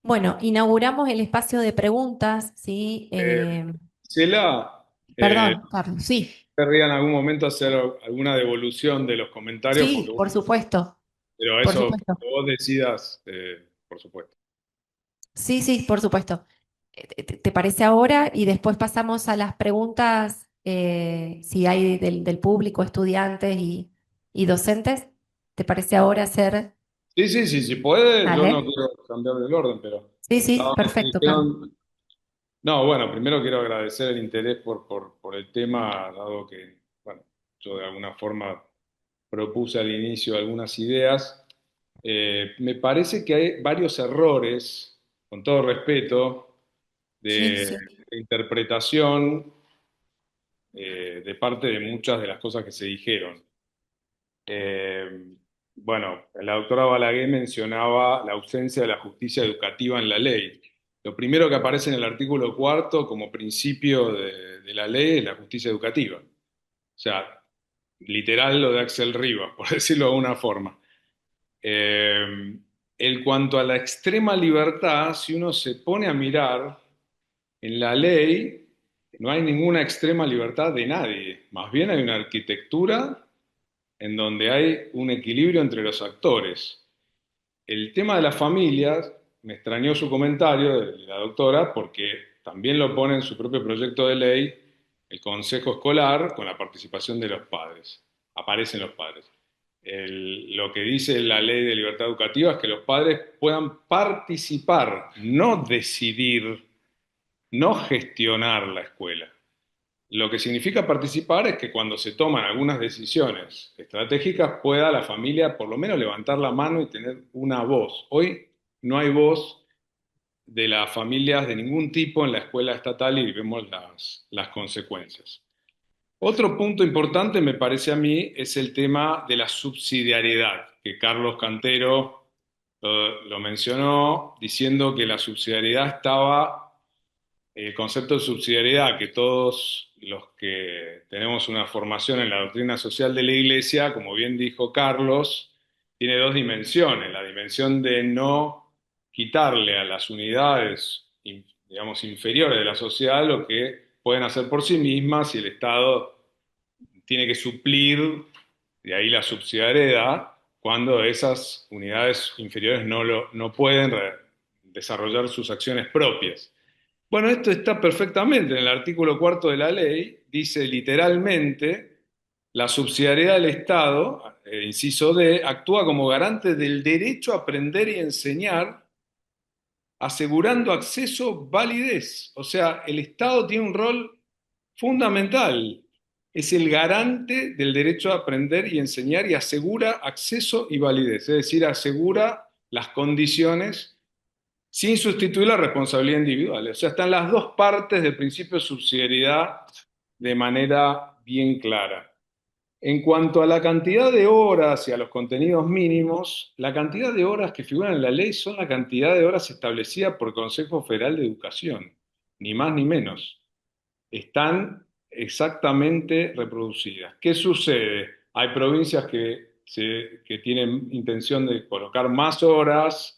Bueno, inauguramos el espacio de preguntas, ¿sí? Gisela, Perdón, Carlos, sí, querría en algún momento hacer alguna devolución de los comentarios, sí, por supuesto, pero por eso supuesto. que vos decidas, por supuesto. Sí, sí, por supuesto. ¿Te parece ahora? Y después pasamos a las preguntas, si hay del público, estudiantes y docentes. ¿Te parece ahora hacer? Sí, sí, sí, si puede, yo no Dale. quiero cambiar el orden, pero Sí, sí, no, me perfecto, Carlos. dijeron. No, bueno, primero quiero agradecer el interés por el tema, dado que, bueno, yo de alguna forma propuse al inicio algunas ideas. Me parece que hay varios errores, con todo respeto, Sí, de, sí. de interpretación de parte de muchas de las cosas que se dijeron. Eh, bueno, la doctora Balaguer mencionaba la ausencia de la justicia educativa en la ley. Lo primero que aparece en el artículo cuarto como principio de la ley es la justicia educativa. O sea, literal lo de Axel Rivas, por decirlo de alguna forma. En cuanto a la extrema libertad, si uno se pone a mirar en la ley, no hay ninguna extrema libertad de nadie. Más bien hay una arquitectura en donde hay un equilibrio entre los actores. El tema de las familias, me extrañó su comentario de la doctora, porque también lo pone en su propio proyecto de ley el consejo escolar con la participación de los padres. Aparecen los padres. Lo que dice la ley de libertad educativa es que los padres puedan participar, no decidir, no gestionar la escuela. Lo que significa participar es que cuando se toman algunas decisiones estratégicas pueda la familia por lo menos levantar la mano y tener una voz. Hoy no hay voz de las familias de ningún tipo en la escuela estatal y vemos las consecuencias. Otro punto importante me parece a mí es el tema de la subsidiariedad, que Carlos Cantero lo mencionó diciendo que la subsidiariedad estaba el concepto de subsidiariedad, que todos los que tenemos una formación en la doctrina social de la Iglesia, como bien dijo Carlos, tiene dos dimensiones. La dimensión de no quitarle a las unidades, digamos, inferiores de la sociedad lo que pueden hacer por sí mismas y el Estado tiene que suplir, de ahí la subsidiariedad, cuando esas unidades inferiores no pueden desarrollar sus acciones propias. Bueno, esto está perfectamente en el artículo cuarto de la ley, dice literalmente, la subsidiariedad del Estado, inciso D, actúa como garante del derecho a aprender y enseñar, asegurando acceso, validez. O sea, el Estado tiene un rol fundamental, es el garante del derecho a aprender y enseñar y asegura acceso y validez, es decir, asegura las condiciones sin sustituir la responsabilidad individual. O sea, están las dos partes del principio de subsidiariedad de manera bien clara. En cuanto a la cantidad de horas y a los contenidos mínimos, la cantidad de horas que figuran en la ley son la cantidad de horas establecida por el Consejo Federal de Educación, ni más ni menos. Están exactamente reproducidas. ¿Qué sucede? Hay provincias que tienen intención de colocar más horas.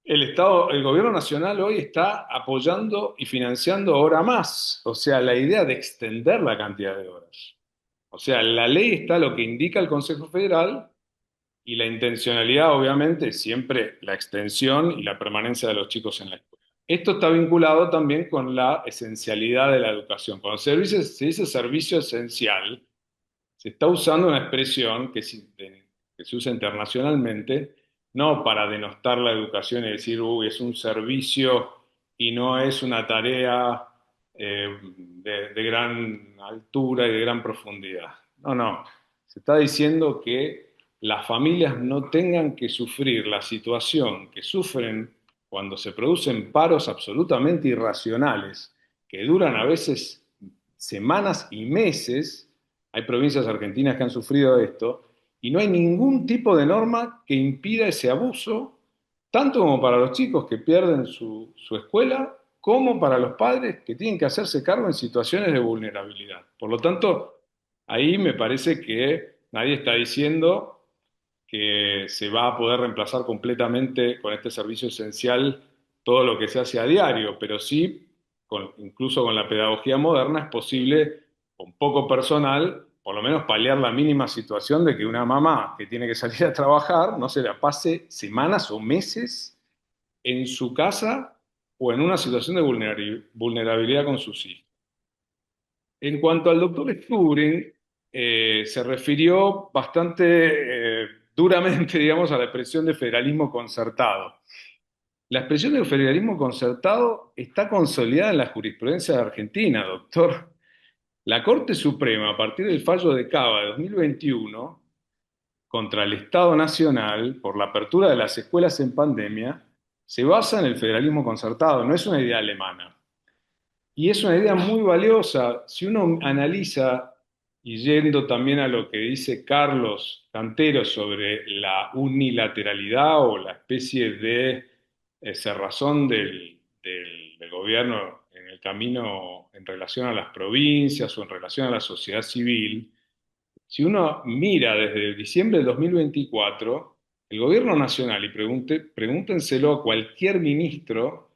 El Estado, el gobierno nacional hoy está apoyando y financiando ahora más, o sea, la idea de extender la cantidad de horas. O sea, la ley está lo que indica el Consejo Federal y la intencionalidad, obviamente, es siempre la extensión y la permanencia de los chicos en la escuela. Esto está vinculado también con la esencialidad de la educación. Cuando se dice servicio esencial, se está usando una expresión que se usa internacionalmente, no para denostar la educación y decir, uy, es un servicio y no es una tarea de gran altura y de gran profundidad. No, no. Se está diciendo que las familias no tengan que sufrir la situación que sufren cuando se producen paros absolutamente irracionales, que duran a veces semanas y meses. Hay provincias argentinas que han sufrido esto y no hay ningún tipo de norma que impida ese abuso, tanto como para los chicos que pierden su escuela, como para los padres que tienen que hacerse cargo en situaciones de vulnerabilidad. Por lo tanto, ahí me parece que nadie está diciendo que se va a poder reemplazar completamente con este servicio esencial todo lo que se hace a diario, pero sí, incluso con la pedagogía moderna, es posible, con poco personal, por lo menos paliar la mínima situación de que una mamá que tiene que salir a trabajar no se la pase semanas o meses en su casa o en una situación de vulnerabilidad con sus hijos. En cuanto al doctor Sturing, se refirió bastante duramente, digamos, a la expresión de federalismo concertado. La expresión de federalismo concertado está consolidada en la jurisprudencia de Argentina, doctor. La Corte Suprema, a partir del fallo de Cava de 2021, contra el Estado Nacional, por la apertura de las escuelas en pandemia, se basa en el federalismo concertado, no es una idea alemana. Y es una idea muy valiosa si uno analiza, y yendo también a lo que dice Carlos Cantero sobre la unilateralidad o la especie de cerrazón del gobierno en el camino en relación a las provincias o en relación a la sociedad civil, si uno mira desde diciembre del 2024, el gobierno nacional, y pregúntenselo a cualquier ministro,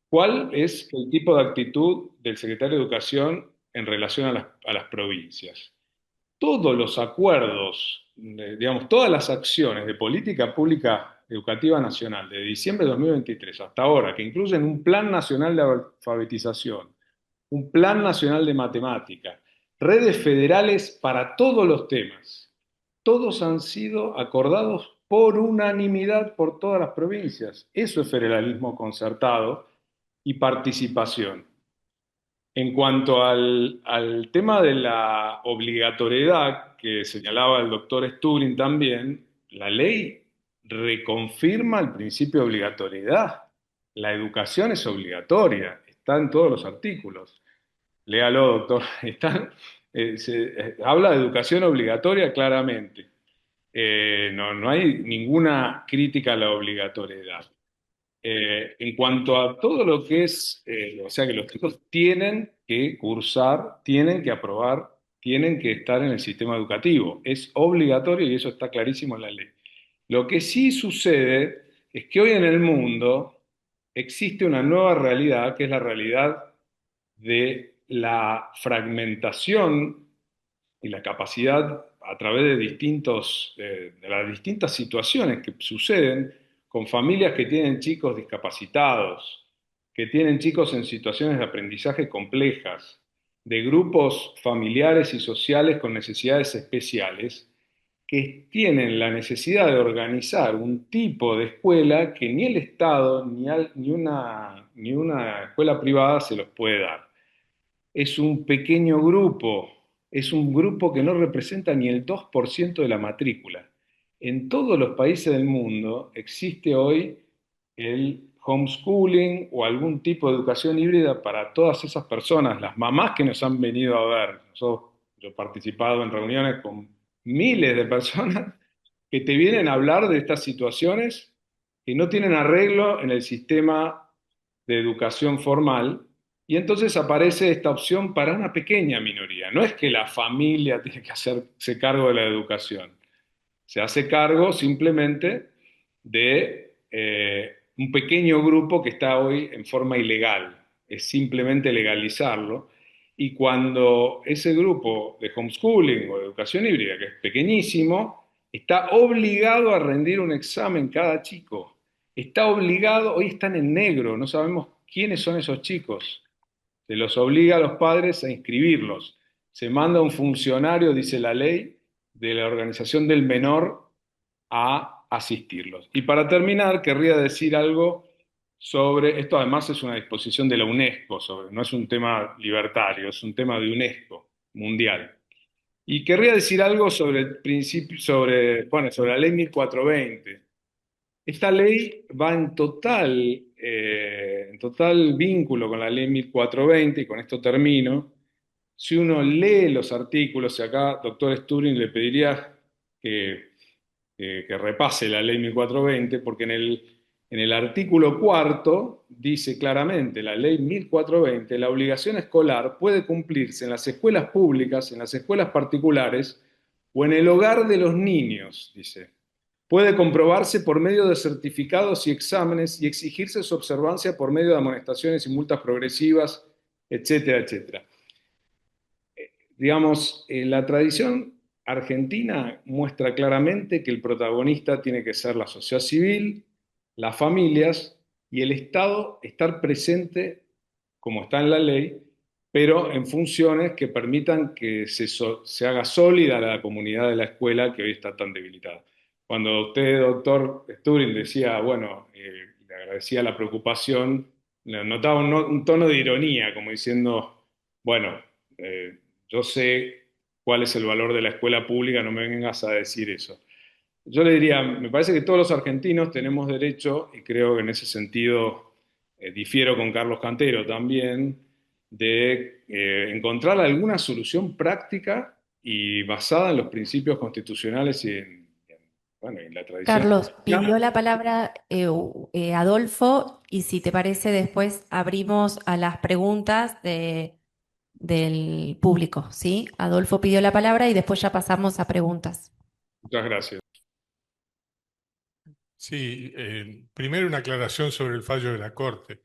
¿cuál es el tipo de actitud del secretario de Educación en relación a las provincias? Todos los acuerdos, digamos, todas las acciones de política pública educativa nacional de diciembre de 2023 hasta ahora, que incluyen un plan nacional de alfabetización, un plan nacional de matemática, redes federales para todos los temas, todos han sido acordados por unanimidad por todas las provincias. Eso es federalismo concertado y participación. En cuanto al tema de la obligatoriedad que señalaba el doctor Sturing también, la ley reconfirma el principio de obligatoriedad. La educación es obligatoria, está en todos los artículos. Léalo, doctor. Habla de educación obligatoria claramente. No hay ninguna crítica a la obligatoriedad. En cuanto a todo lo que es, o sea que los chicos tienen que cursar, tienen que aprobar, tienen que estar en el sistema educativo. Es obligatorio y eso está clarísimo en la ley. Lo que sí sucede es que hoy en el mundo existe una nueva realidad, que es la realidad de la fragmentación y la capacidad a través de de las distintas situaciones que suceden con familias que tienen chicos discapacitados, que tienen chicos en situaciones de aprendizaje complejas, de grupos familiares y sociales con necesidades especiales, que tienen la necesidad de organizar un tipo de escuela que ni el Estado ni una escuela privada se los puede dar. Es un pequeño grupo, es un grupo que no representa ni el 2% de la matrícula. En todos los países del mundo existe hoy el homeschooling o algún tipo de educación híbrida para todas esas personas, las mamás que nos han venido a ver. Yo he participado en reuniones con miles de personas que te vienen a hablar de estas situaciones que no tienen arreglo en el sistema de educación formal y entonces aparece esta opción para una pequeña minoría. No es que la familia tiene que hacerse cargo de la educación. Se hace cargo simplemente de un pequeño grupo que está hoy en forma ilegal. Es simplemente legalizarlo. Y cuando ese grupo de homeschooling o de educación híbrida, que es pequeñísimo, está obligado a rendir un examen cada chico. Está obligado, hoy están en negro, no sabemos quiénes son esos chicos. Se los obliga a los padres a inscribirlos. Se manda un funcionario, dice la ley, de la organización del menor a asistirlos. Y para terminar, querría decir algo sobre, esto además es una disposición de la UNESCO, no es un tema libertario, es un tema de UNESCO mundial. Y querría decir algo sobre el principio, bueno, sobre la ley 1420. Esta ley va en total vínculo con la ley 1420 y con esto termino. Si uno lee los artículos, y acá, doctor Sturing, le pediría que, que repase la ley 1420, porque en el artículo cuarto dice claramente, la ley 1420, la obligación escolar puede cumplirse en las escuelas públicas, en las escuelas particulares o en el hogar de los niños, dice. puede comprobarse por medio de certificados y exámenes y exigirse su observancia por medio de amonestaciones y multas progresivas, etcétera, etcétera. Digamos, la tradición argentina muestra claramente que el protagonista tiene que ser la sociedad civil, las familias y el Estado estar presente, como está en la ley, pero en funciones que permitan que se haga sólida la comunidad de la escuela que hoy está tan debilitada. Cuando usted, doctor Sturing, decía, bueno, le agradecía la preocupación, notaba un tono de ironía, como diciendo, bueno, yo sé cuál es el valor de la escuela pública, no me vengas a decir eso. Yo le diría, me parece que todos los argentinos tenemos derecho, y creo que en ese sentido difiero con Carlos Cantero también, de encontrar alguna solución práctica y basada en los principios constitucionales y bueno, en la tradición. Carlos, pidió la palabra Adolfo y si te parece después abrimos a las preguntas del público, ¿sí? Adolfo pidió la palabra y después ya pasamos a preguntas. Muchas gracias. Sí, primero una aclaración sobre el fallo de la Corte.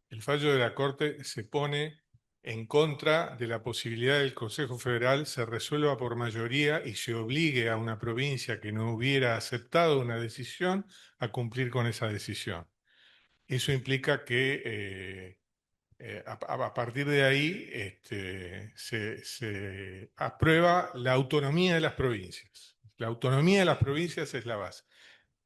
El fallo de la Corte se pone en contra de la posibilidad del Consejo Federal se resuelva por mayoría y se obligue a una provincia que no hubiera aceptado una decisión a cumplir con esa decisión. Eso implica que a partir de ahí se aprueba la autonomía de las provincias. La autonomía de las provincias es la base.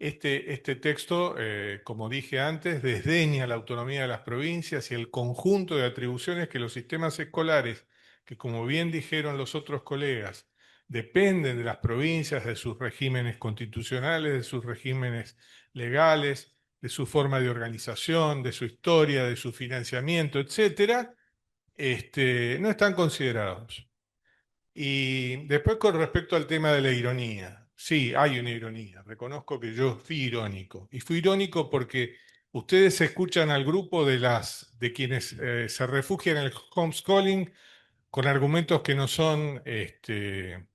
Este texto, como dije antes, desdeña la autonomía de las provincias y el conjunto de atribuciones que los sistemas escolares, que como bien dijeron los otros colegas, dependen de las provincias, de sus regímenes constitucionales, de sus regímenes legales, de su forma de organización, de su historia, de su financiamiento, etcétera, no están considerados. Y después con respecto al tema de la ironía, sí, hay una ironía. Reconozco que yo fui irónico. Y fui irónico porque ustedes escuchan al grupo de quienes se refugian en el homeschooling con argumentos que no son de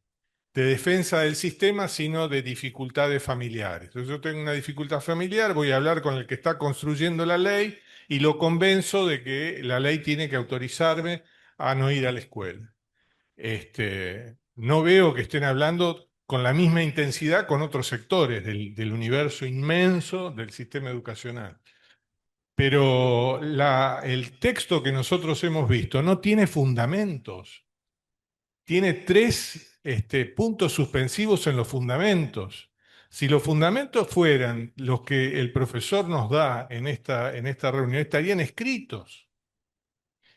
defensa del sistema, sino de dificultades familiares. Entonces, yo tengo una dificultad familiar, voy a hablar con el que está construyendo la ley y lo convenzo de que la ley tiene que autorizarme a no ir a la escuela. No veo que estén hablando con la misma intensidad con otros sectores del universo inmenso del sistema educacional. Pero el texto que nosotros hemos visto no tiene fundamentos. Tiene tres puntos suspensivos en los fundamentos. Si los fundamentos fueran los que el profesor nos da en esta reunión, estarían escritos.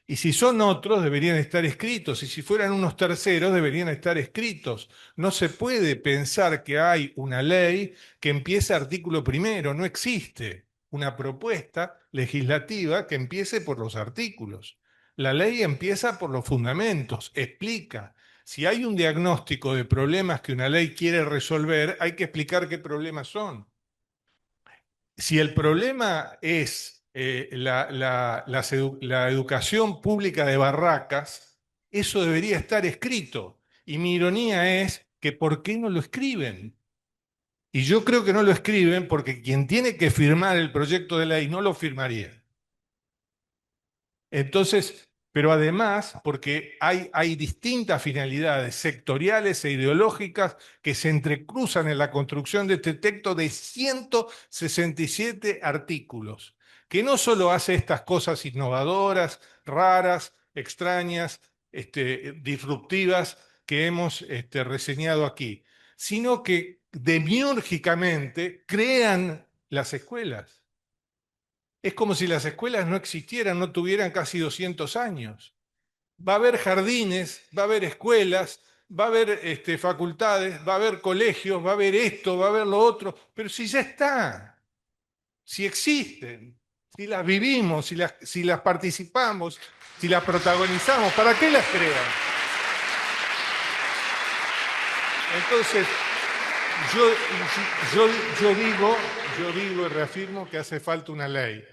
Y si son otros, deberían estar escritos. Y si fueran unos terceros, deberían estar escritos. No se puede pensar que hay una ley que empiece artículo primero. No existe una propuesta legislativa que empiece por los artículos. La ley empieza por los fundamentos, explica. Si hay un diagnóstico de problemas que una ley quiere resolver, hay que explicar qué problemas son. Si el problema es la educación pública de Barracas, eso debería estar escrito. Y mi ironía es que ¿por qué no lo escriben? Y yo creo que no lo escriben porque quien tiene que firmar el proyecto de ley no lo firmaría. Entonces, pero además, porque hay distintas finalidades sectoriales e ideológicas que se entrecruzan en la construcción de este texto de 167 artículos, que no solo hace estas cosas innovadoras, raras, extrañas, disruptivas que hemos reseñado aquí, sino que demiúrgicamente crean las escuelas. Es como si las escuelas no existieran, no tuvieran casi 200 años. Va a haber jardines, va a haber escuelas, va a haber facultades, va a haber colegios, va a haber esto, va a haber lo otro, pero si ya está, si existen, si las vivimos, si las participamos, si las protagonizamos, ¿para qué las crean? Entonces, yo digo y reafirmo que hace falta una ley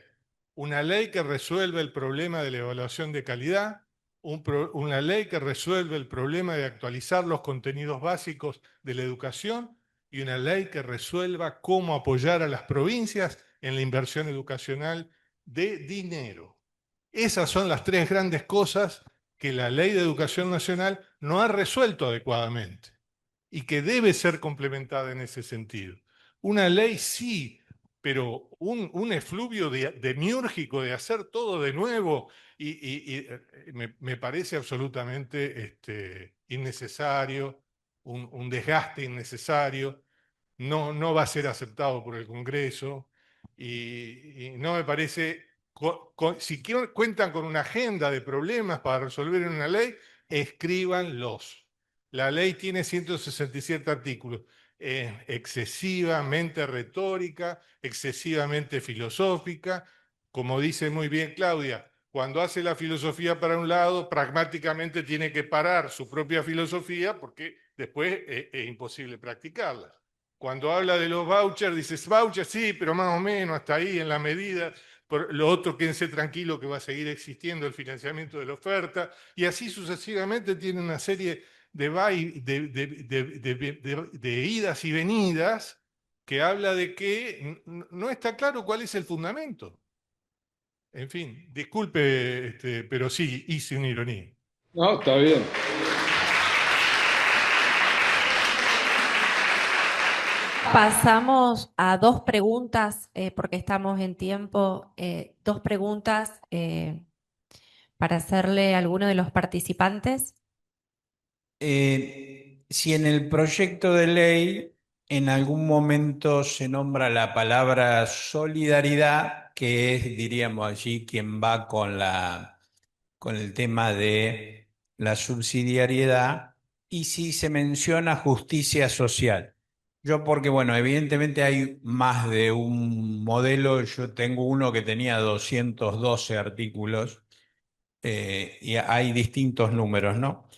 que resuelva el problema de la evaluación de calidad, una ley que resuelva el problema de actualizar los contenidos básicos de la educación y una ley que resuelva cómo apoyar a las provincias en la inversión educacional de dinero. Esas son las tres grandes cosas que la Ley de Educación Nacional no ha resuelto adecuadamente y que debe ser complementada en ese sentido. Una ley sí, pero un efluvio demiúrgico de hacer todo de nuevo me parece absolutamente innecesario, un desgaste innecesario, no va a ser aceptado por el Congreso y no me parece, si cuentan con una agenda de problemas para resolver en una ley, escríbanlos. La ley tiene 167 artículos, es excesivamente retórica, excesivamente filosófica, como dice muy bien Claudia. Cuando hace la filosofía para un lado, pragmáticamente tiene que parar su propia filosofía porque después es imposible practicarla. Cuando habla de los vouchers, dices, vouchers sí, pero más o menos hasta ahí en la medida. Por lo otro, quédense tranquilo que va a seguir existiendo el financiamiento de la oferta. Y así sucesivamente tiene una serie de idas y venidas que habla de que no está claro cuál es el fundamento. En fin, disculpe, pero sí, hice una ironía. No, está bien. Pasamos a dos preguntas, porque estamos en tiempo, dos preguntas para hacerle a alguno de los participantes. Si en el proyecto de ley en algún momento se nombra la palabra solidaridad, que es, diríamos allí, quien va con el tema de la subsidiariedad, y si se menciona justicia social. Yo porque, bueno, evidentemente hay más de un modelo, yo tengo uno que tenía 212 artículos, y hay distintos números, ¿no?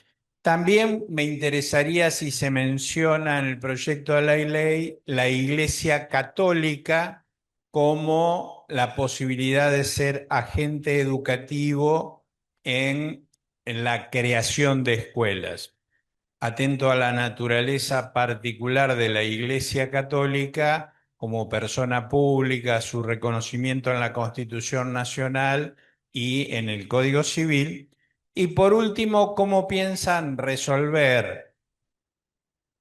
También me interesaría si se menciona en el proyecto de la ley la Iglesia Católica como la posibilidad de ser agente educativo en la creación de escuelas. Atento a la naturaleza particular de la Iglesia Católica como persona pública, su reconocimiento en la Constitución Nacional y en el Código Civil. Y por último, ¿cómo piensan resolver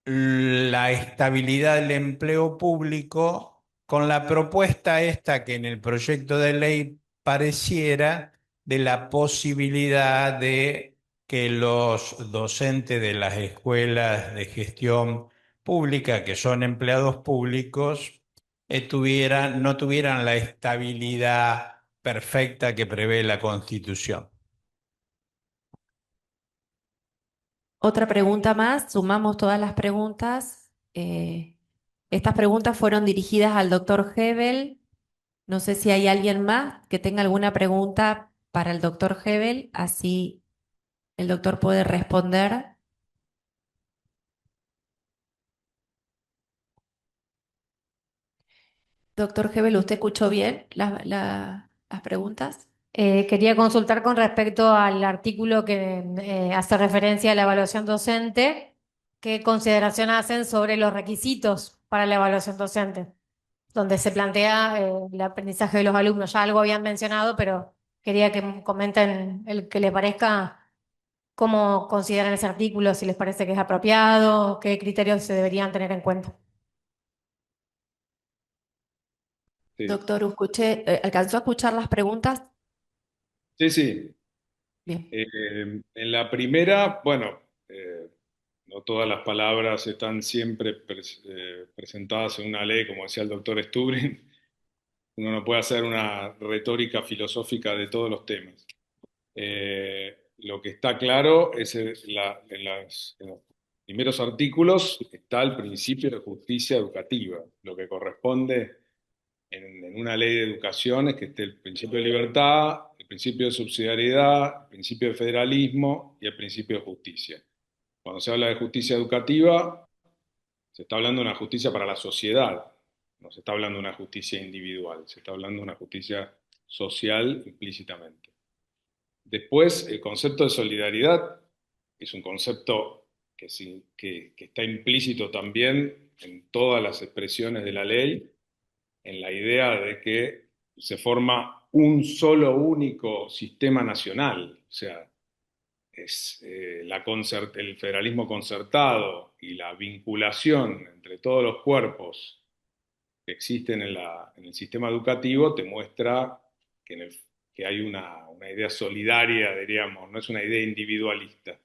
la estabilidad del empleo público con la propuesta esta que en el proyecto de ley pareciera de la posibilidad de que los docentes de las escuelas de gestión pública, que son empleados públicos, no tuvieran la estabilidad perfecta que prevé la Constitución? Otra pregunta más, sumamos todas las preguntas. Estas preguntas fueron dirigidas al doctor Hebel. No sé si hay alguien más que tenga alguna pregunta para el doctor Hebel, así el doctor puede responder. Doctor Hebel, ¿usted escuchó bien las preguntas? Quería consultar con respecto al artículo que hace referencia a la evaluación docente. ¿Qué consideración hacen sobre los requisitos para la evaluación docente? Donde se plantea el aprendizaje de los alumnos. Ya algo habían mencionado, pero quería que comenten el que les parezca, cómo consideran ese artículo, si les parece que es apropiado, qué criterios se deberían tener en cuenta. Sí, Doctor, ¿alcanzó a escuchar las preguntas? sí. Sí. Bien. En la primera, bueno, no todas las palabras están siempre presentadas en una ley, como decía el doctor Stubrin. Uno no puede hacer una retórica filosófica de todos los temas. Lo que está claro es en los primeros artículos está el principio de justicia educativa. Lo que corresponde en una ley de educación es que esté el principio de libertad, el principio de subsidiariedad, el principio de federalismo y el principio de justicia. Cuando se habla de justicia educativa, se está hablando de una justicia para la sociedad, no se está hablando de una justicia individual, se está hablando de una justicia social implícitamente. Después, el concepto de solidaridad es un concepto que está implícito también en todas las expresiones de la ley, en la idea de que se forma un solo único sistema nacional. O sea, es el federalismo concertado y la vinculación entre todos los cuerpos que existen en el sistema educativo te muestra que, que hay una idea solidaria, diríamos, no es una idea individualista.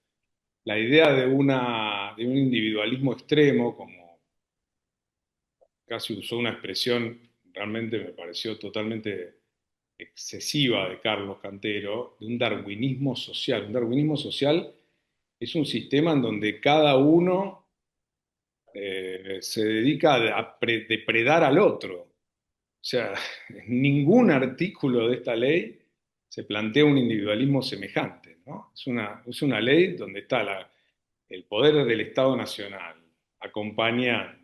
La idea de un individualismo extremo, como casi usó una expresión, realmente me pareció totalmente excesiva de Carlos Cantero, de un darwinismo social. Un darwinismo social es un sistema en donde cada uno se dedica a depredar al otro. O sea, en ningún artículo de esta ley se plantea un individualismo semejante, ¿no? Es una ley donde está el poder del Estado Nacional, acompañando,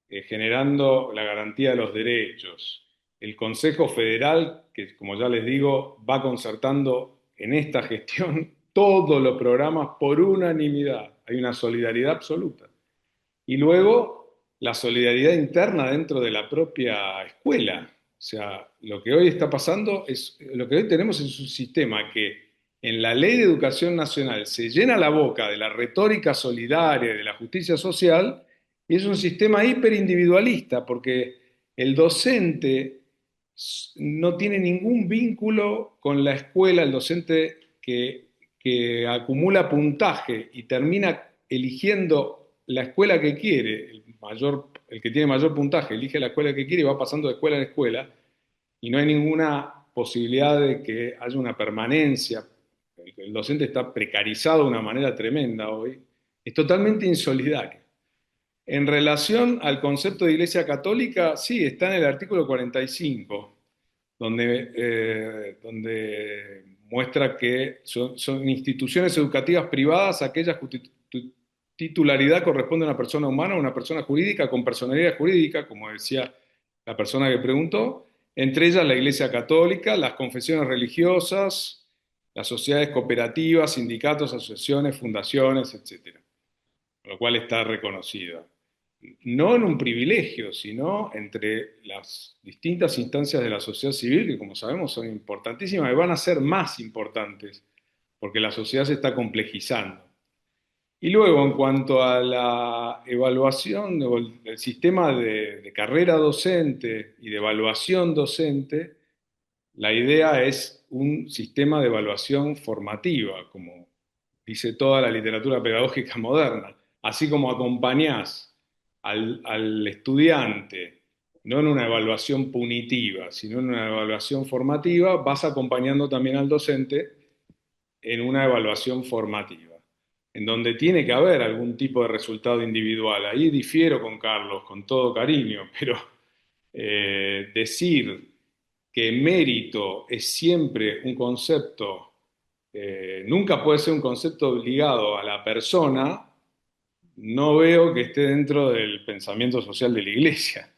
generando la garantía de los derechos, el Consejo Federal, que como ya les digo, va concertando en esta gestión todos los programas por unanimidad. Hay una solidaridad absoluta. Y luego la solidaridad interna dentro de la propia escuela. O sea, lo que hoy está pasando lo que hoy tenemos es un sistema que en la Ley de Educación Nacional se llena la boca de la retórica solidaria, de la justicia social, y es un sistema hiperindividualista, porque el docente no tiene ningún vínculo con la escuela, el docente que acumula puntaje y termina eligiendo la escuela que quiere, el que tiene mayor puntaje elige la escuela que quiere y va pasando de escuela en escuela, y no hay ninguna posibilidad de que haya una permanencia. El docente está precarizado de una manera tremenda hoy, es totalmente insolidario. En relación al concepto de Iglesia Católica, sí, está en el artículo 45, donde muestra que son instituciones educativas privadas aquellas cuya titularidad corresponde a una persona humana o una persona jurídica con personalidad jurídica, como decía la persona que preguntó, entre ellas la Iglesia Católica, las confesiones religiosas, las sociedades cooperativas, sindicatos, asociaciones, fundaciones, etc. Con lo cual está reconocida. No en un privilegio, sino entre las distintas instancias de la sociedad civil, que como sabemos son importantísimas y van a ser más importantes, porque la sociedad se está complejizando. Y luego, en cuanto a la evaluación del sistema de carrera docente y de evaluación docente, la idea es un sistema de evaluación formativa, como dice toda la literatura pedagógica moderna. Así como acompañás al estudiante, no en una evaluación punitiva, sino en una evaluación formativa, vas acompañando también al docente en una evaluación formativa, en donde tiene que haber algún tipo de resultado individual. Ahí difiero con Carlos, con todo cariño, pero decir que mérito es siempre un concepto, nunca puede ser un concepto ligado a la persona, no veo que esté dentro del pensamiento social de la Iglesia.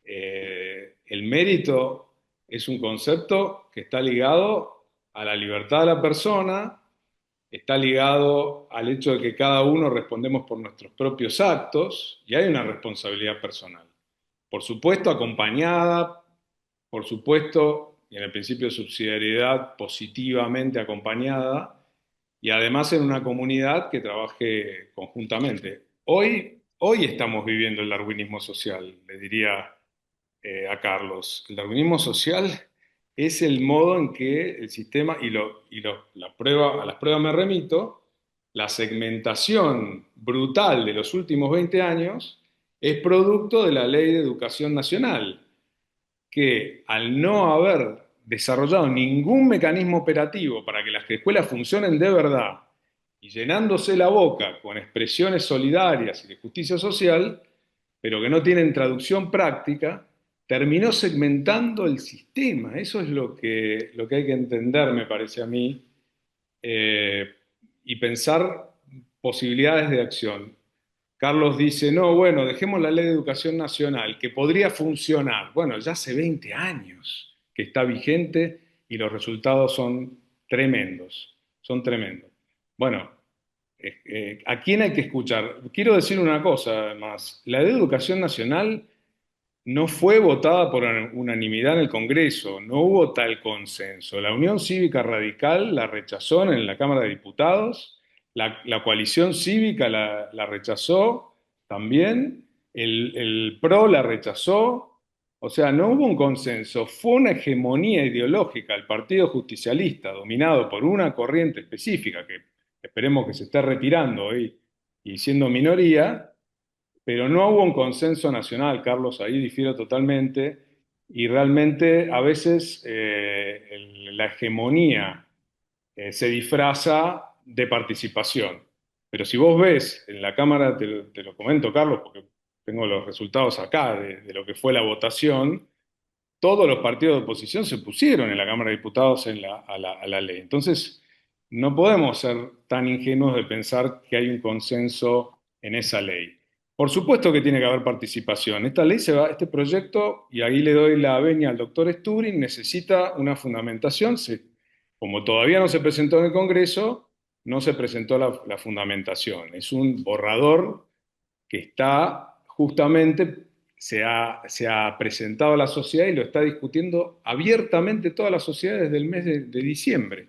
El mérito es un concepto que está ligado a la libertad de la persona, está ligado al hecho de que cada uno respondemos por nuestros propios actos y hay una responsabilidad personal. Por supuesto, acompañada, por supuesto, y en el principio de subsidiariedad, positivamente acompañada, y además en una comunidad que trabaje conjuntamente. Hoy estamos viviendo el darwinismo social, le diría a Carlos. El darwinismo social es el modo en que el sistema, a las pruebas me remito, la segmentación brutal de los últimos 20 años es producto de la Ley de Educación Nacional, que al no haber desarrollado ningún mecanismo operativo para que las escuelas funcionen de verdad y llenándose la boca con expresiones solidarias y de justicia social, pero que no tienen traducción práctica, terminó segmentando el sistema. Eso es lo que hay que entender, me parece a mí, eh, y pensar posibilidades de acción. Carlos dice, no, bueno, dejemos la Ley de Educación Nacional, que podría funcionar. Bueno, ya hace 20 años que está vigente y los resultados son tremendos, son tremendos. Bueno, ¿A quién hay que escuchar? Quiero decir una cosa más. La Ley de Educación Nacional no fue votada por unanimidad en el Congreso, no hubo tal consenso. La Unión Cívica Radical la rechazó en la Cámara de Diputados, la coalición cívica la rechazó también, el PRO la rechazó, o sea, no hubo un consenso, fue una hegemonía ideológica, el Partido Justicialista, dominado por una corriente específica, que esperemos que se esté retirando hoy y siendo minoría, pero no hubo un consenso nacional, Carlos, ahí difiero totalmente, y realmente a veces la hegemonía se disfraza de participación. Pero si vos ves en la Cámara, te lo comento, Carlos, porque tengo los resultados acá de lo que fue la votación, todos los partidos de oposición se pusieron en la Cámara de Diputados a la ley. Entonces, no podemos ser tan ingenuos de pensar que hay un consenso en esa ley. Por supuesto que tiene que haber participación. Esta ley este proyecto, y ahí le doy la venia al doctor Sturing, necesita una fundamentación. Como todavía no se presentó en el Congreso, no se presentó la fundamentación. Es un borrador que está justamente, se ha presentado a la sociedad y lo está discutiendo abiertamente toda la sociedad desde el mes de diciembre.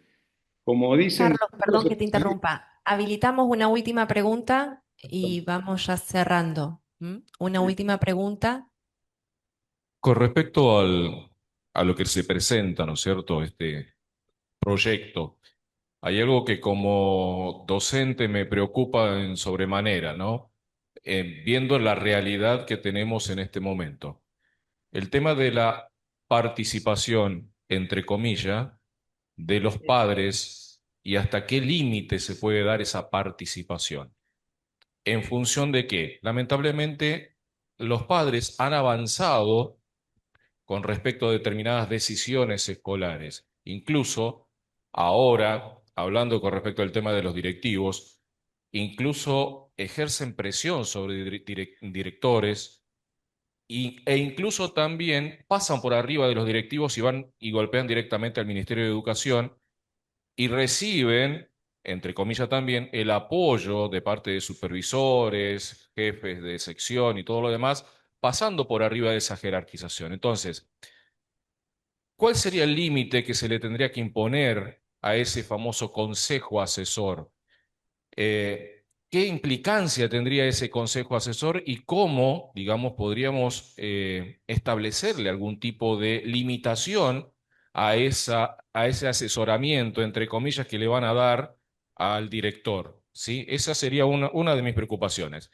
Como dicen, Carlos, perdón que te interrumpa. Habilitamos una última pregunta y vamos ya cerrando. Una última pregunta. Con respecto a lo que se presenta, ¿no es cierto? Este proyecto, hay algo que como docente me preocupa en sobremanera, ¿no? Viendo la realidad que tenemos en este momento. El tema de la participación, entre comillas, de los padres y hasta qué límite se puede dar esa participación. ¿En función de qué? Lamentablemente, los padres han avanzado con respecto a determinadas decisiones escolares. Incluso ahora, hablando con respecto al tema de los directivos, incluso ejercen presión sobre directores e incluso también pasan por arriba de los directivos y van y golpean directamente al Ministerio de Educación y reciben, entre comillas también, el apoyo de parte de supervisores, jefes de sección y todo lo demás, pasando por arriba de esa jerarquización. Entonces, ¿cuál sería el límite que se le tendría que imponer a ese famoso consejo asesor? ¿Qué implicancia tendría ese consejo asesor y cómo, digamos, podríamos establecerle algún tipo de limitación a ese asesoramiento, entre comillas, que le van a dar al director? ¿Sí? Esa sería una de mis preocupaciones.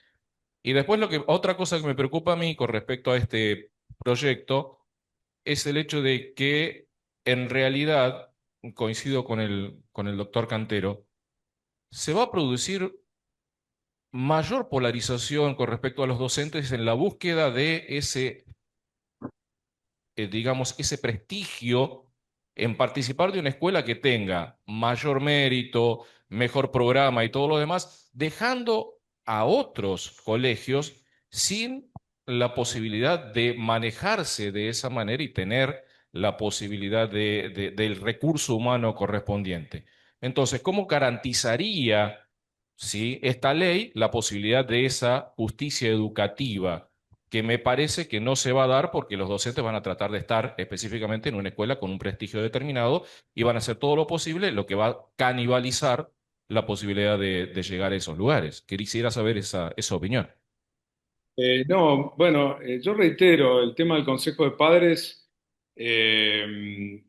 Y después otra cosa que me preocupa a mí con respecto a este proyecto es el hecho de que en realidad, coincido con el doctor Cantero, se va a producir mayor polarización con respecto a los docentes en la búsqueda de ese, digamos, ese prestigio en participar de una escuela que tenga mayor mérito, mejor programa y todo lo demás, dejando a otros colegios sin la posibilidad de manejarse de esa manera y tener la posibilidad del recurso humano correspondiente. Entonces, ¿cómo garantizaría, sí, esta ley la posibilidad de esa justicia educativa? Que me parece que no se va a dar porque los docentes van a tratar de estar específicamente en una escuela con un prestigio determinado y van a hacer todo lo posible, lo que va a canibalizar la posibilidad de llegar a esos lugares. Quisiera saber esa opinión. No, bueno, yo reitero, el tema del Consejo de Padres, eh,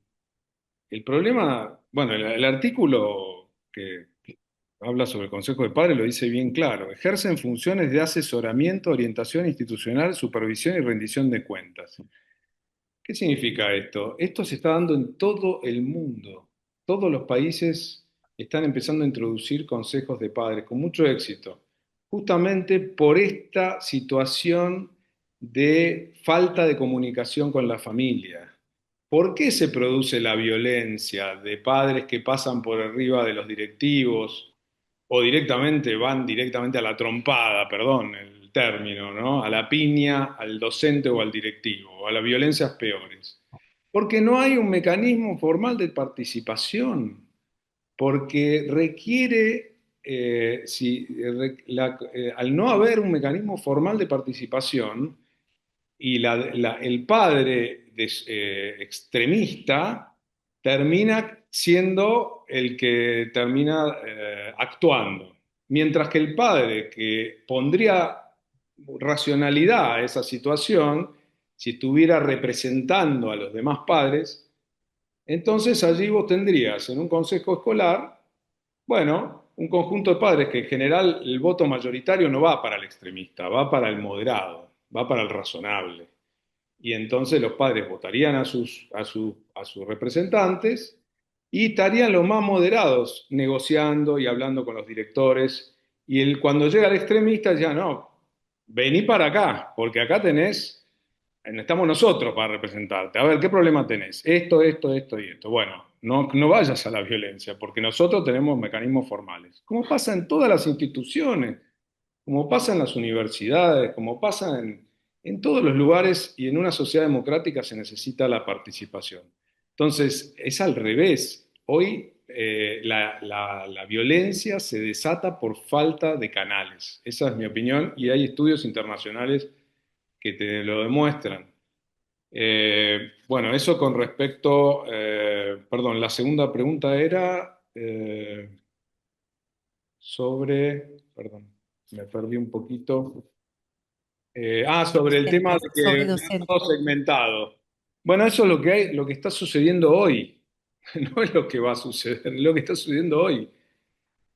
el problema, bueno, el artículo que habla sobre el Consejo de Padres lo dice bien claro. Ejercen funciones de asesoramiento, orientación institucional, supervisión y rendición de cuentas. ¿Qué significa esto? Esto se está dando en todo el mundo. Todos los países están empezando a introducir consejos de padres con mucho éxito, justamente por esta situación de falta de comunicación con la familia. ¿Por qué se produce la violencia de padres que pasan por arriba de los directivos o directamente van directamente a la trompada, perdón el término, ¿no? A la piña, al docente o al directivo, o a las violencias peores? Porque no hay un mecanismo formal de participación, porque requiere al no haber un mecanismo formal de participación y el padre extremista termina siendo el que termina actuando, mientras que el padre que pondría racionalidad a esa situación, si estuviera representando a los demás padres, entonces allí vos tendrías en un consejo escolar, bueno, un conjunto de padres que en general el voto mayoritario no va para el extremista, va para el moderado, va para el razonable. Y entonces los padres votarían a sus representantes y estarían los más moderados negociando y hablando con los directores. Y cuando llega el extremista, ya no, vení para acá, porque acá estamos nosotros para representarte. A ver, ¿qué problema tenés? Esto y esto. Bueno, no vayas a la violencia, porque nosotros tenemos mecanismos formales. Como pasa en todas las instituciones, como pasa en las universidades, como pasa en todos los lugares y en una sociedad democrática se necesita la participación. Entonces, es al revés. Hoy la violencia se desata por falta de canales. Esa es mi opinión y hay estudios internacionales que te lo demuestran. Bueno, eso con respecto, perdón, la segunda pregunta era perdón, me perdí un poquito. Sobre el tema de Sobre que docente. todo segmentado. Bueno, eso es lo que hay, lo que está sucediendo hoy. No es lo que va a suceder, es lo que está sucediendo hoy.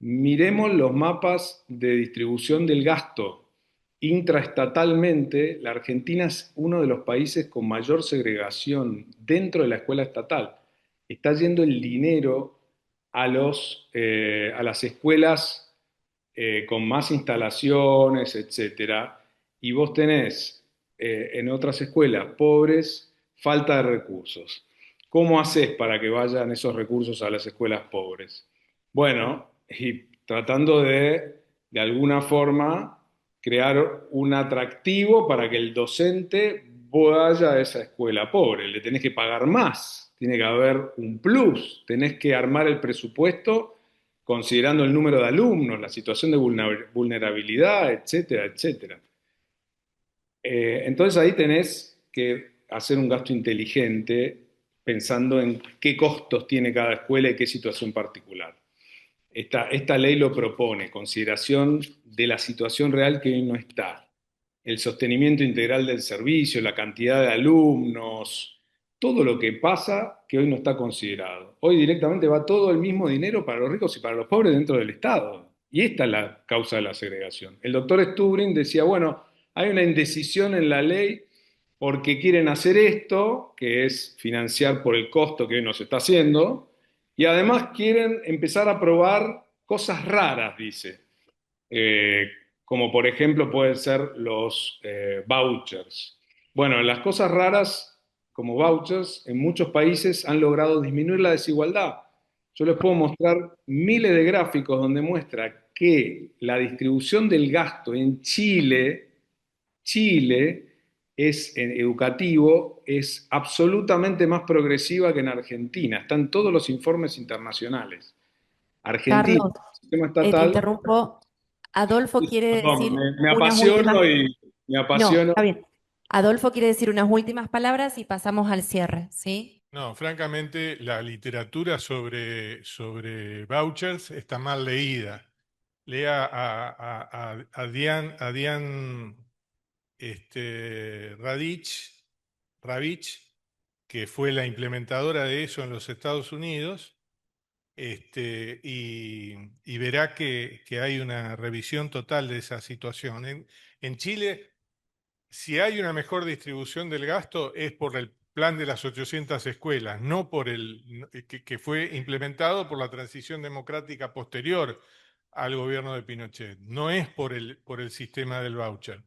Miremos los mapas de distribución del gasto. Intraestatalmente, la Argentina es uno de los países con mayor segregación dentro de la escuela estatal. Está yendo el dinero a las escuelas con más instalaciones, etcétera, y vos tenés en otras escuelas pobres falta de recursos. ¿Cómo haces para que vayan esos recursos a las escuelas pobres? Bueno, y tratando de alguna forma, crear un atractivo para que el docente vaya a esa escuela pobre. Le tenés que pagar más, tiene que haber un plus, tenés que armar el presupuesto considerando el número de alumnos, la situación de vulnerabilidad, etcétera, etcétera. Entonces ahí tenés que hacer un gasto inteligente pensando en qué costos tiene cada escuela y qué situación particular. Esta ley lo propone, consideración de la situación real que hoy no está, el sostenimiento integral del servicio, la cantidad de alumnos, todo lo que pasa que hoy no está considerado. Hoy directamente va todo el mismo dinero para los ricos y para los pobres dentro del Estado. Y esta es la causa de la segregación. El doctor Stubrin decía, bueno, hay una indecisión en la ley porque quieren hacer esto, que es financiar por el costo que hoy nos está haciendo, y además quieren empezar a probar cosas raras, dice. Eh, Como por ejemplo pueden ser los vouchers. Bueno, las cosas raras como vouchers en muchos países han logrado disminuir la desigualdad. Yo les puedo mostrar miles de gráficos donde muestra que la distribución del gasto en Chile en educativo es absolutamente más progresiva que en Argentina. Están todos los informes internacionales. Argentina, Carlos, el sistema te estatal. interrumpo. Adolfo quiere Perdón, decir me unas últimas. apasiono y me No, apasiono. está bien. Adolfo quiere decir unas últimas palabras y pasamos al cierre, ¿sí? No, francamente, la literatura sobre vouchers está mal leída. Lea a Diane Ravitch, que fue la implementadora de eso en los Estados Unidos, y verá que hay una revisión total de esa situación. En Chile, si hay una mejor distribución del gasto, es por el plan de las 800 escuelas, no por que fue implementado por la transición democrática posterior al gobierno de Pinochet. No es por el sistema del voucher.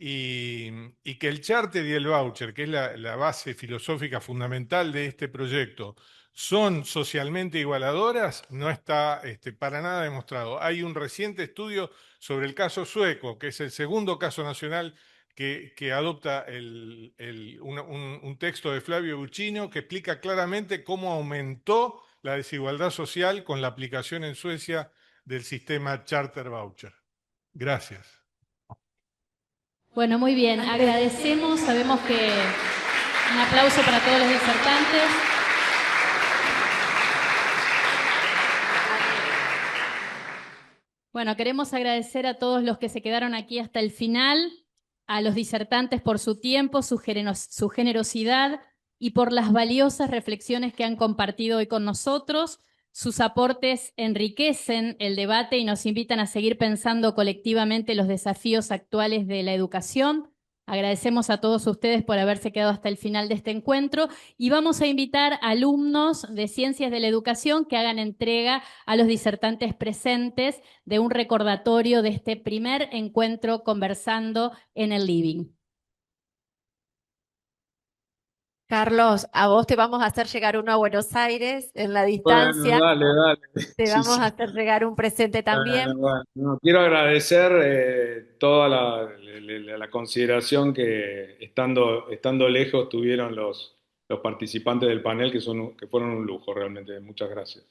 Y que el charter y el voucher, que es la base filosófica fundamental de este proyecto, son socialmente igualadoras, no está para nada demostrado. Hay un reciente estudio sobre el caso sueco, que es el segundo caso nacional que adopta un texto de Flavio Buccino que explica claramente cómo aumentó la desigualdad social con la aplicación en Suecia del sistema Charter Voucher. Gracias. Bueno, muy bien, agradecemos, sabemos que un aplauso para todos los disertantes. Bueno, queremos agradecer a todos los que se quedaron aquí hasta el final, a los disertantes por su tiempo, su generosidad y por las valiosas reflexiones que han compartido hoy con nosotros. Sus aportes enriquecen el debate y nos invitan a seguir pensando colectivamente los desafíos actuales de la educación. Agradecemos a todos ustedes por haberse quedado hasta el final de este encuentro y vamos a invitar a alumnos de Ciencias de la Educación que hagan entrega a los disertantes presentes de un recordatorio de este primer encuentro conversando en el living. Carlos, a vos te vamos a hacer llegar uno a Buenos Aires en la distancia. Bueno, dale. Te Sí, vamos sí. a hacer llegar un presente también. Bueno, no, quiero agradecer toda la consideración que estando lejos tuvieron los participantes del panel que fueron un lujo realmente. Muchas gracias.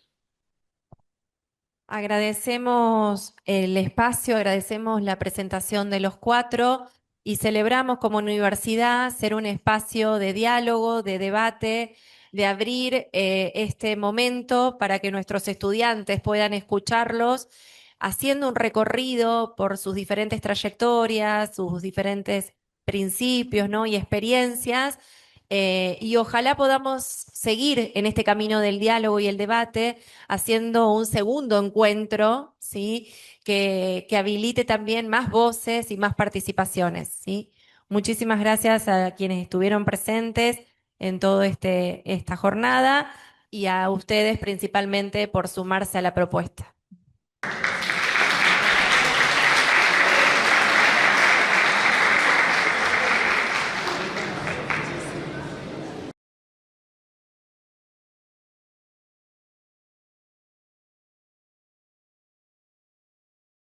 Agradecemos el espacio, agradecemos la presentación de los cuatro y celebramos como universidad ser un espacio de diálogo, de debate, de abrir este momento para que nuestros estudiantes puedan escucharlos haciendo un recorrido por sus diferentes trayectorias, sus diferentes principios, ¿no? y experiencias. Y ojalá podamos seguir en este camino del diálogo y el debate, haciendo un segundo encuentro, ¿sí? que habilite también más voces y más participaciones, ¿sí? Muchísimas gracias a quienes estuvieron presentes en toda esta jornada y a ustedes principalmente por sumarse a la propuesta.